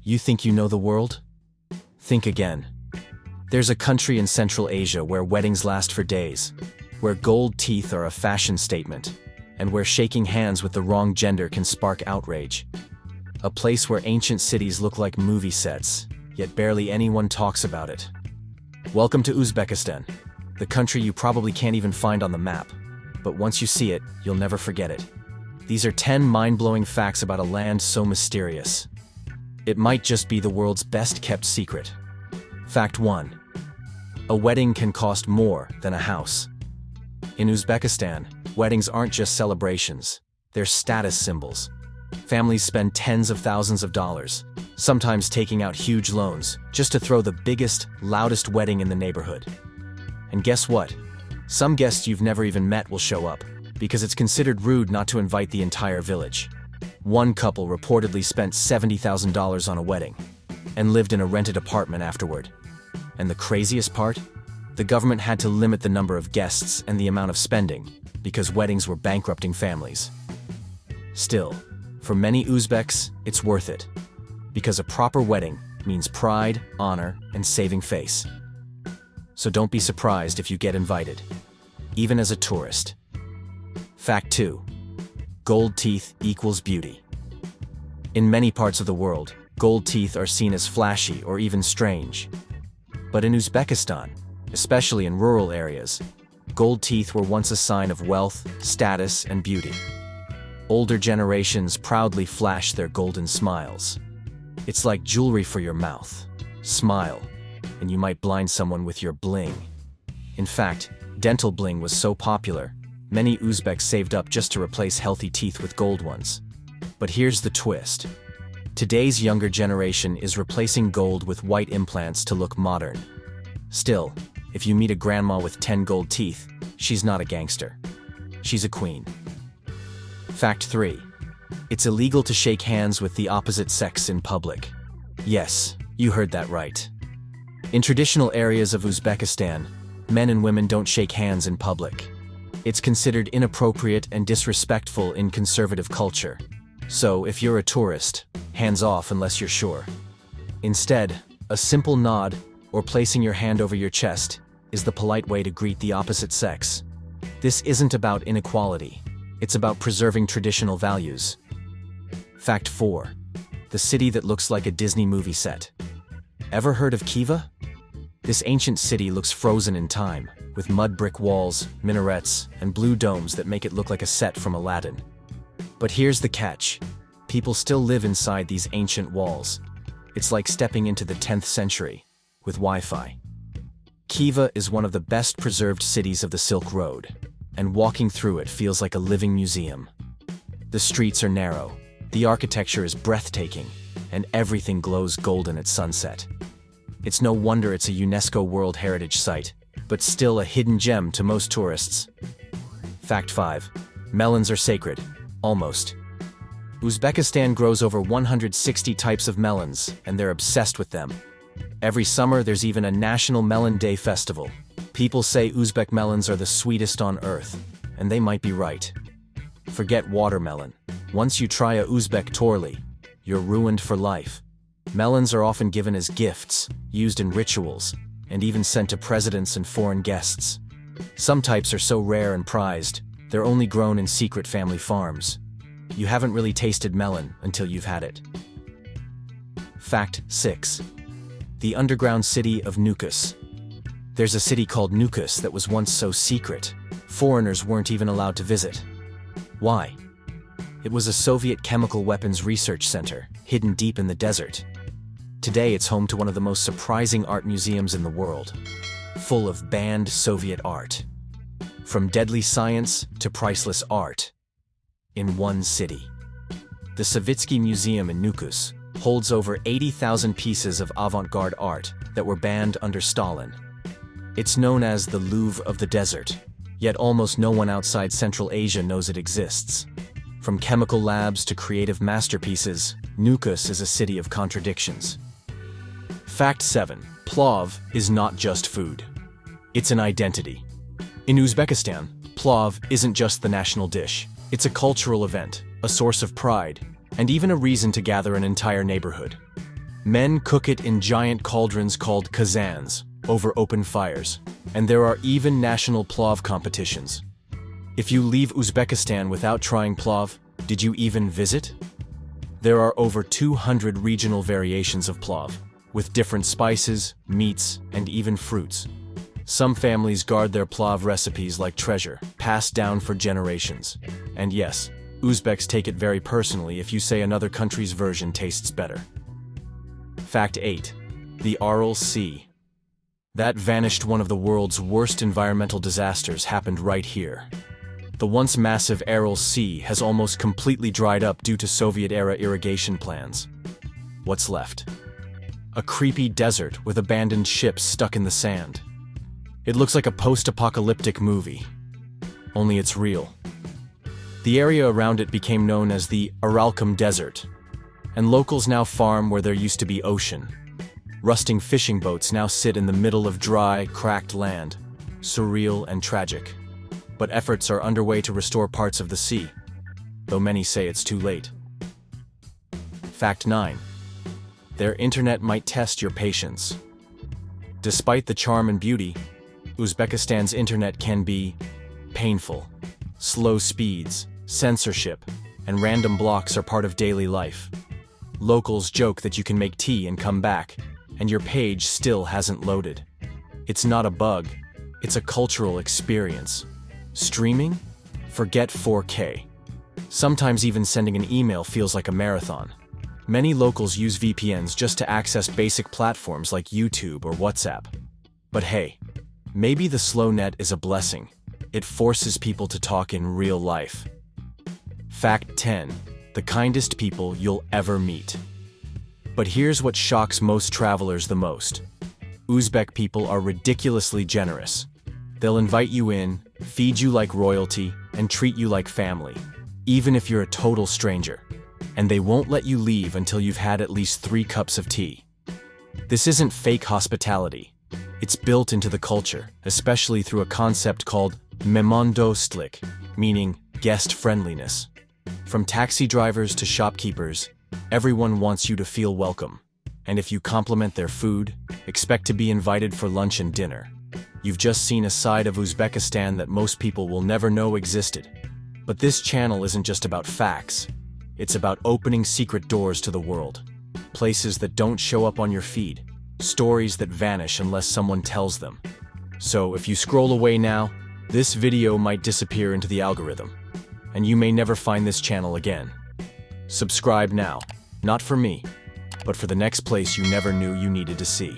You think you know the world? Think again. There's a country in Central Asia where weddings last for days, where gold teeth are a fashion statement, and where shaking hands with the wrong gender can spark outrage. A place where ancient cities look like movie sets, yet barely anyone talks about it. Welcome to Uzbekistan, the country you probably can't even find on the map, but once you see it, you'll never forget it. These are 10 mind-blowing facts about a land so mysterious. It might just be the world's best-kept secret. Fact 1. A wedding can cost more than a house. In Uzbekistan, weddings aren't just celebrations, they're status symbols. Families spend tens of thousands of dollars, sometimes taking out huge loans, just to throw the biggest, loudest wedding in the neighborhood. And guess what? Some guests you've never even met will show up, because it's considered rude not to invite the entire village. One couple reportedly spent $70,000 on a wedding, and lived in a rented apartment afterward. And the craziest part? The government had to limit the number of guests and the amount of spending, because weddings were bankrupting families. Still, for many Uzbeks, it's worth it, because a proper wedding means pride, honor, and saving face. So don't be surprised if you get invited, even as a tourist. Fact 2. Gold teeth equals beauty. In many parts of the world, gold teeth are seen as flashy or even strange. But in Uzbekistan, especially in rural areas, gold teeth were once a sign of wealth, status, and beauty. Older generations proudly flash their golden smiles. It's like jewelry for your mouth. Smile, and you might blind someone with your bling. In fact, dental bling was so popular, many Uzbeks saved up just to replace healthy teeth with gold ones. But here's the twist. Today's younger generation is replacing gold with white implants to look modern. Still, if you meet a grandma with 10 gold teeth, she's not a gangster. She's a queen. Fact 3. It's illegal to shake hands with the opposite sex in public. Yes, you heard that right. In traditional areas of Uzbekistan, men and women don't shake hands in public. It's considered inappropriate and disrespectful in conservative culture. So, if you're a tourist, hands off unless you're sure. Instead, a simple nod, or placing your hand over your chest, is the polite way to greet the opposite sex. This isn't about inequality. It's about preserving traditional values. Fact 4. The city that looks like a Disney movie set. Ever heard of Khiva? This ancient city looks frozen in time, with mud brick walls, minarets, and blue domes that make it look like a set from Aladdin. But here's the catch. People still live inside these ancient walls. It's like stepping into the 10th century, with Wi-Fi. Khiva is one of the best preserved cities of the Silk Road, and walking through it feels like a living museum. The streets are narrow, the architecture is breathtaking, and everything glows golden at sunset. It's no wonder it's a UNESCO World Heritage Site, but still a hidden gem to most tourists. Fact 5. Melons are sacred. Almost. Uzbekistan grows over 160 types of melons, and they're obsessed with them. Every summer, there's even a National Melon Day festival. People say Uzbek melons are the sweetest on earth, and they might be right. Forget watermelon. Once you try a Uzbek torli, you're ruined for life. Melons are often given as gifts, used in rituals, and even sent to presidents and foreign guests. Some types are so rare and prized, they're only grown in secret family farms. You haven't really tasted melon until you've had it. Fact 6. The underground city of Nukus. There's a city called Nukus that was once so secret, foreigners weren't even allowed to visit. Why? It was a Soviet chemical weapons research center, hidden deep in the desert. Today it's home to one of the most surprising art museums in the world, full of banned Soviet art. From deadly science to priceless art, in one city. The Savitsky Museum in Nukus holds over 80,000 pieces of avant-garde art that were banned under Stalin. It's known as the Louvre of the desert, yet almost no one outside Central Asia knows it exists. From chemical labs to creative masterpieces, Nukus is a city of contradictions. Fact 7. Plov is not just food. It's an identity. In Uzbekistan, Plov isn't just the national dish. It's a cultural event, a source of pride, and even a reason to gather an entire neighborhood. Men cook it in giant cauldrons called kazans, over open fires, and there are even national plov competitions. If you leave Uzbekistan without trying plov, did you even visit? There are over 200 regional variations of plov, with different spices, meats, and even fruits. Some families guard their plov recipes like treasure, passed down for generations. And yes, Uzbeks take it very personally if you say another country's version tastes better. Fact 8. The Aral Sea. That vanished one of the world's worst environmental disasters happened right here. The once massive Aral Sea has almost completely dried up due to Soviet-era irrigation plans. What's left? A creepy desert with abandoned ships stuck in the sand. It looks like a post-apocalyptic movie. Only it's real. The area around it became known as the Aral Desert, and locals now farm where there used to be ocean. Rusting fishing boats now sit in the middle of dry, cracked land, surreal and tragic. But efforts are underway to restore parts of the sea, though many say it's too late. Fact 9. Their internet might test your patience. Despite the charm and beauty, Uzbekistan's internet can be painful. Slow speeds, censorship, and random blocks are part of daily life. Locals joke that you can make tea and come back, and your page still hasn't loaded. It's not a bug, it's a cultural experience. Streaming? Forget 4K. Sometimes even sending an email feels like a marathon. Many locals use VPNs just to access basic platforms like YouTube or WhatsApp. But hey, maybe the slow net is a blessing. It forces people to talk in real life. Fact 10. The kindest people you'll ever meet. But here's what shocks most travelers the most. Uzbek people are ridiculously generous. They'll invite you in, feed you like royalty, and treat you like family, even if you're a total stranger. And they won't let you leave until you've had at least 3 cups of tea. This isn't fake hospitality. It's built into the culture, especially through a concept called memondostlik, meaning guest friendliness. From taxi drivers to shopkeepers, everyone wants you to feel welcome. And if you compliment their food, expect to be invited for lunch and dinner. You've just seen a side of Uzbekistan that most people will never know existed. But this channel isn't just about facts. It's about opening secret doors to the world. Places that don't show up on your feed. Stories that vanish unless someone tells them. So if you scroll away now, this video might disappear into the algorithm, and you may never find this channel again. Subscribe now, not for me, but for the next place you never knew you needed to see.